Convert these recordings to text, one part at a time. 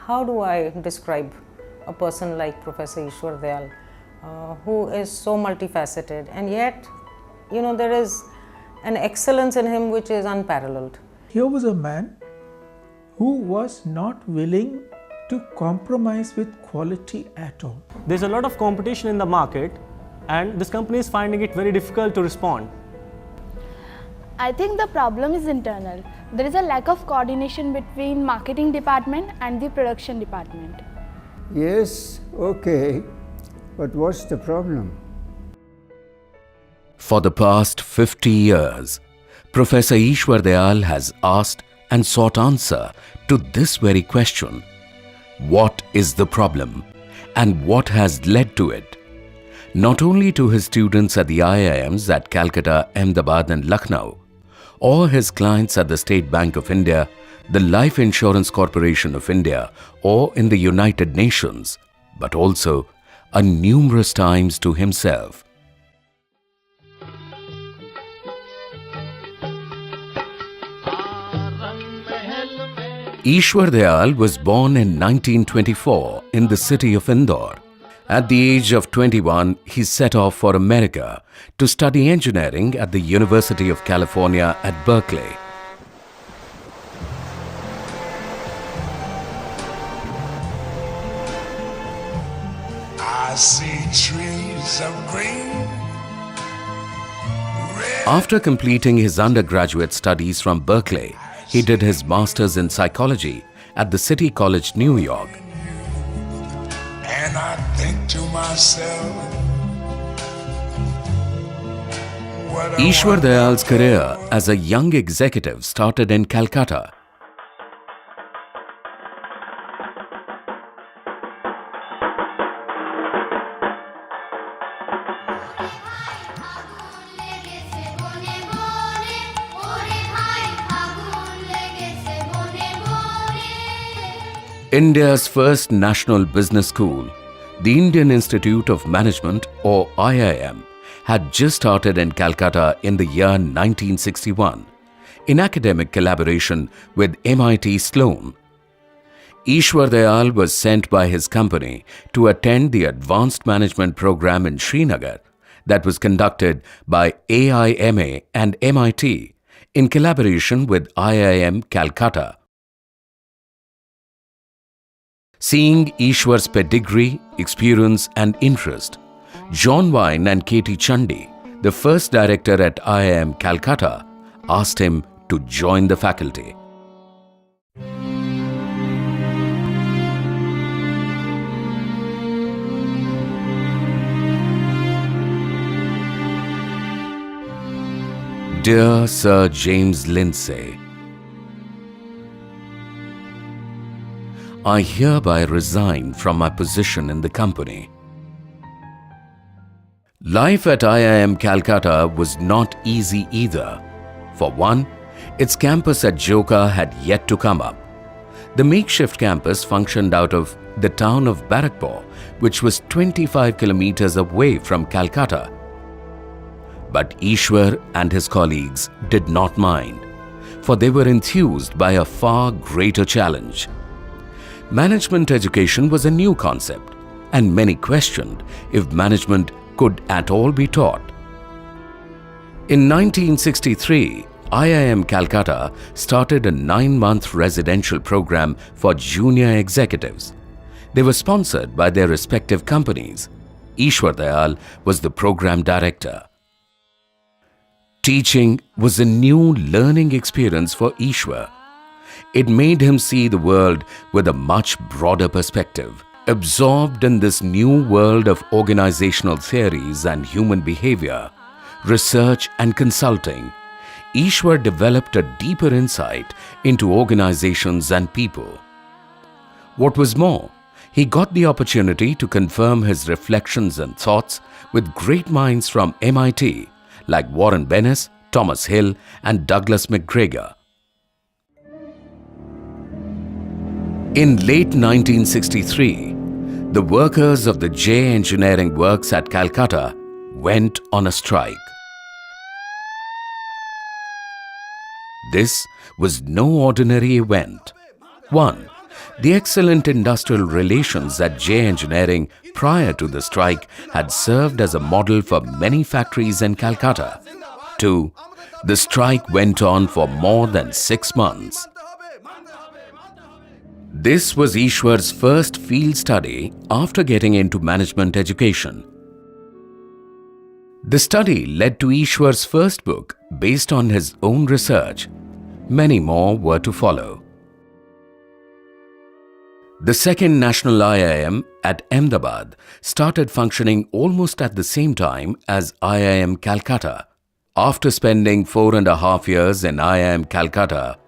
how do I describe a person like Professor Ishwar Dayal, who is so multifaceted, and yet, there is an excellence in him which is unparalleled. Here was a man who was not willing to compromise with quality at all. There's a lot of competition in the market, and this company is finding it very difficult to respond. I think the problem is internal. There is a lack of coordination between marketing department and the production department. Yes, okay, but what's the problem? For the past 50 years, Professor Ishwar Dayal has asked and sought answer to this very question. What is the problem and what has led to it? Not only to his students at the IIMs at Calcutta, Ahmedabad and Lucknow, or his clients at the State Bank of India, the Life Insurance Corporation of India, or in the United Nations, but also numerous times to himself. Ishwar Dayal was born in 1924 in the city of Indore. At the age of 21, he set off for America to study engineering at the University of California at Berkeley. I see trees of green. After completing his undergraduate studies from Berkeley, he did his master's in psychology at the City College, New York. And I think to myself, what a Ishwar Dayal's career as a young executive started in Calcutta. India's first national business school, the Indian Institute of Management or IIM, had just started in Calcutta in the year 1961 in academic collaboration with MIT Sloan. Ishwar Dayal was sent by his company to attend the Advanced Management program in Srinagar that was conducted by AIMA and MIT in collaboration with IIM Calcutta. Seeing Ishwar's pedigree, experience and interest, John Vine and Katie Chandi, the first director at IIM Calcutta, asked him to join the faculty. Dear Sir James Lindsay, I hereby resign from my position in the company. Life at IIM Calcutta was not easy either. For one, its campus at Joka had yet to come up. The makeshift campus functioned out of the town of Barakpur, which was 25 kilometers away from Calcutta. But Ishwar and his colleagues did not mind, for they were enthused by a far greater challenge. Management education was a new concept, and many questioned if management could at all be taught. In 1963, IIM Calcutta started a 9-month residential program for junior executives. They were sponsored by their respective companies. Ishwar Dayal was the program director. Teaching was a new learning experience for Ishwar. It made him see the world with a much broader perspective. Absorbed in this new world of organizational theories and human behavior, research and consulting, Ishwar developed a deeper insight into organizations and people. What was more, he got the opportunity to confirm his reflections and thoughts with great minds from MIT like Warren Bennis, Thomas Hill and Douglas McGregor. In late 1963, the workers of the J Engineering Works at Calcutta went on a strike. This was no ordinary event. One, The excellent industrial relations at J Engineering prior to the strike had served as a model for many factories in Calcutta. 2. The strike went on for more than 6 months. This was Ishwar's first field study after getting into management education. The study led to Ishwar's first book based on his own research. Many more were to follow. The second national IIM at Ahmedabad started functioning almost at the same time as IIM Calcutta. After spending 4.5 years in IIM Calcutta,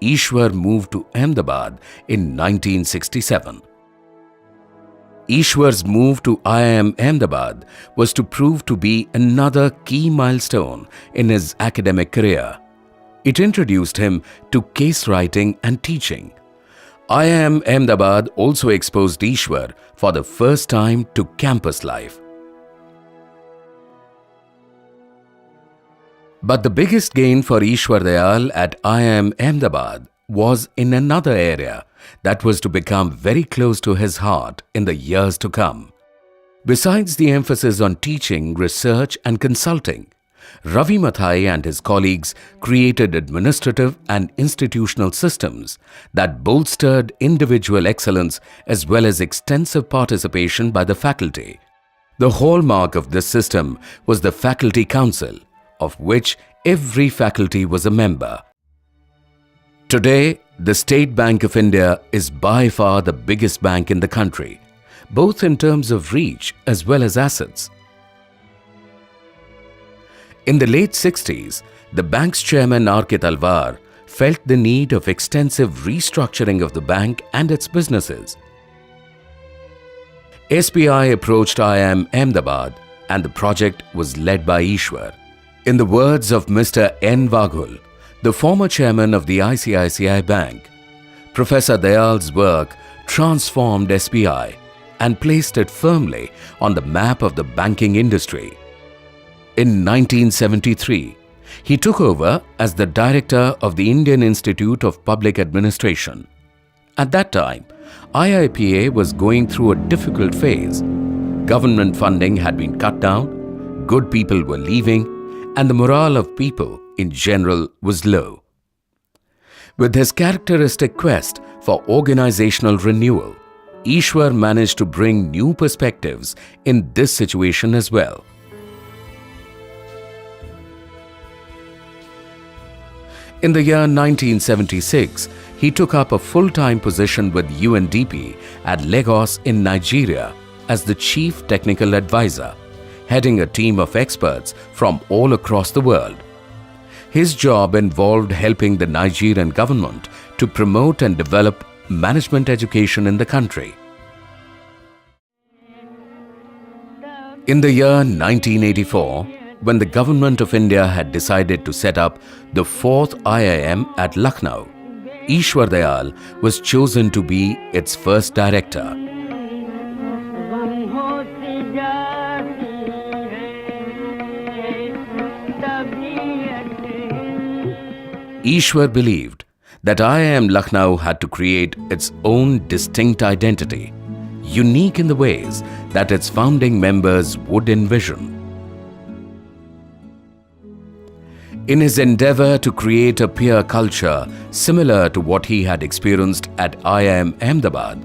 Ishwar moved to Ahmedabad in 1967. Ishwar's move to IIM Ahmedabad was to prove to be another key milestone in his academic career. It introduced him to case writing and teaching. IIM Ahmedabad also exposed Ishwar for the first time to campus life. But the biggest gain for Ishwar Dayal at IIM Ahmedabad was in another area that was to become very close to his heart in the years to come. Besides the emphasis on teaching, research and consulting, Ravi Mathai and his colleagues created administrative and institutional systems that bolstered individual excellence as well as extensive participation by the faculty. The hallmark of this system was the Faculty Council, of which every faculty was a member. Today, the State Bank of India is by far the biggest bank in the country, both in terms of reach as well as assets. In the late 60s, the bank's chairman R.K. Talwar felt the need of extensive restructuring of the bank and its businesses. SBI approached IIM Ahmedabad and the project was led by Ishwar. In the words of Mr. N. Vaghul, the former chairman of the ICICI Bank, Professor Dayal's work transformed SBI and placed it firmly on the map of the banking industry. In 1973, he took over as the director of the Indian Institute of Public Administration. At that time, IIPA was going through a difficult phase. Government funding had been cut down, good people were leaving, and the morale of people in general was low. With his characteristic quest for organizational renewal, Ishwar managed to bring new perspectives in this situation as well. In the year 1976, he took up a full-time position with UNDP at Lagos in Nigeria as the Chief Technical Advisor, heading a team of experts from all across the world. His job involved helping the Nigerian government to promote and develop management education in the country. In the year 1984, when the Government of India had decided to set up the 4th IIM at Lucknow, Ishwar Dayal was chosen to be its first director. Ishwar believed that IIM Lucknow had to create its own distinct identity, unique in the ways that its founding members would envision. In his endeavor to create a peer culture similar to what he had experienced at IIM Ahmedabad,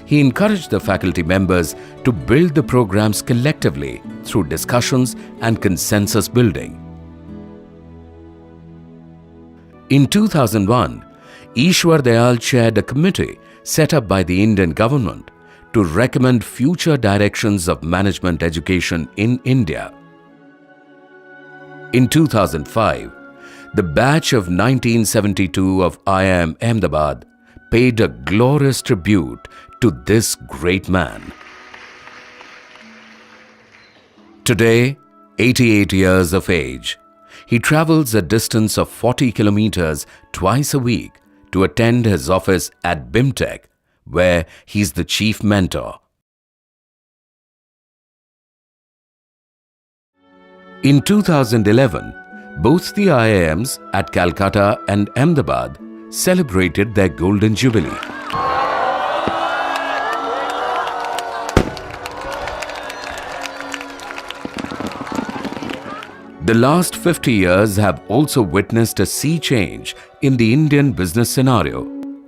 he encouraged the faculty members to build the programs collectively through discussions and consensus building. In 2001, Ishwar Dayal chaired a committee set up by the Indian government to recommend future directions of management education in India. In 2005, the batch of 1972 of IIM Ahmedabad paid a glorious tribute to this great man. Today, 88 years of age, he travels a distance of 40 kilometers twice a week to attend his office at BIMTech, where he's the chief mentor. In 2011, both the IIMs at Calcutta and Ahmedabad celebrated their Golden Jubilee. The last 50 years have also witnessed a sea change in the Indian business scenario.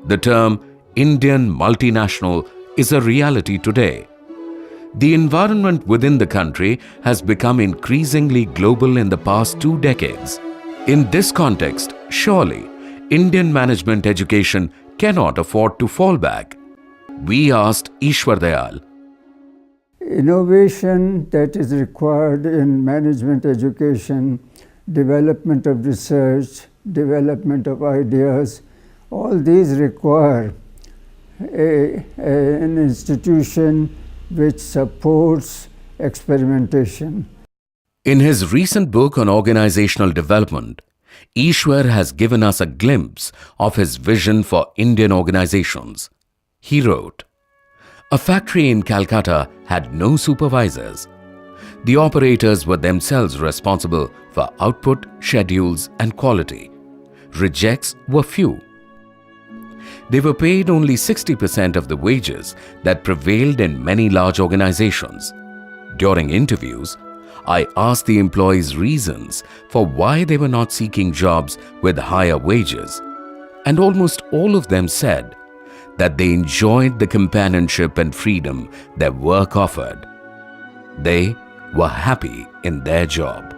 The term Indian multinational is a reality today. The environment within the country has become increasingly global in the past 2 decades. In this context, surely, Indian management education cannot afford to fall back. We asked Ishwar Dayal. Innovation that is required in management education, development of research, development of ideas, all these require an institution which supports experimentation. In his recent book on organizational development, Ishwar has given us a glimpse of his vision for Indian organizations. He wrote, "A factory in Calcutta had no supervisors. The operators were themselves responsible for output, schedules, and quality. Rejects were few. They were paid only 60% of the wages that prevailed in many large organizations. During interviews, I asked the employees reasons for why they were not seeking jobs with higher wages, and almost all of them said that they enjoyed the companionship and freedom their work offered. They were happy in their job."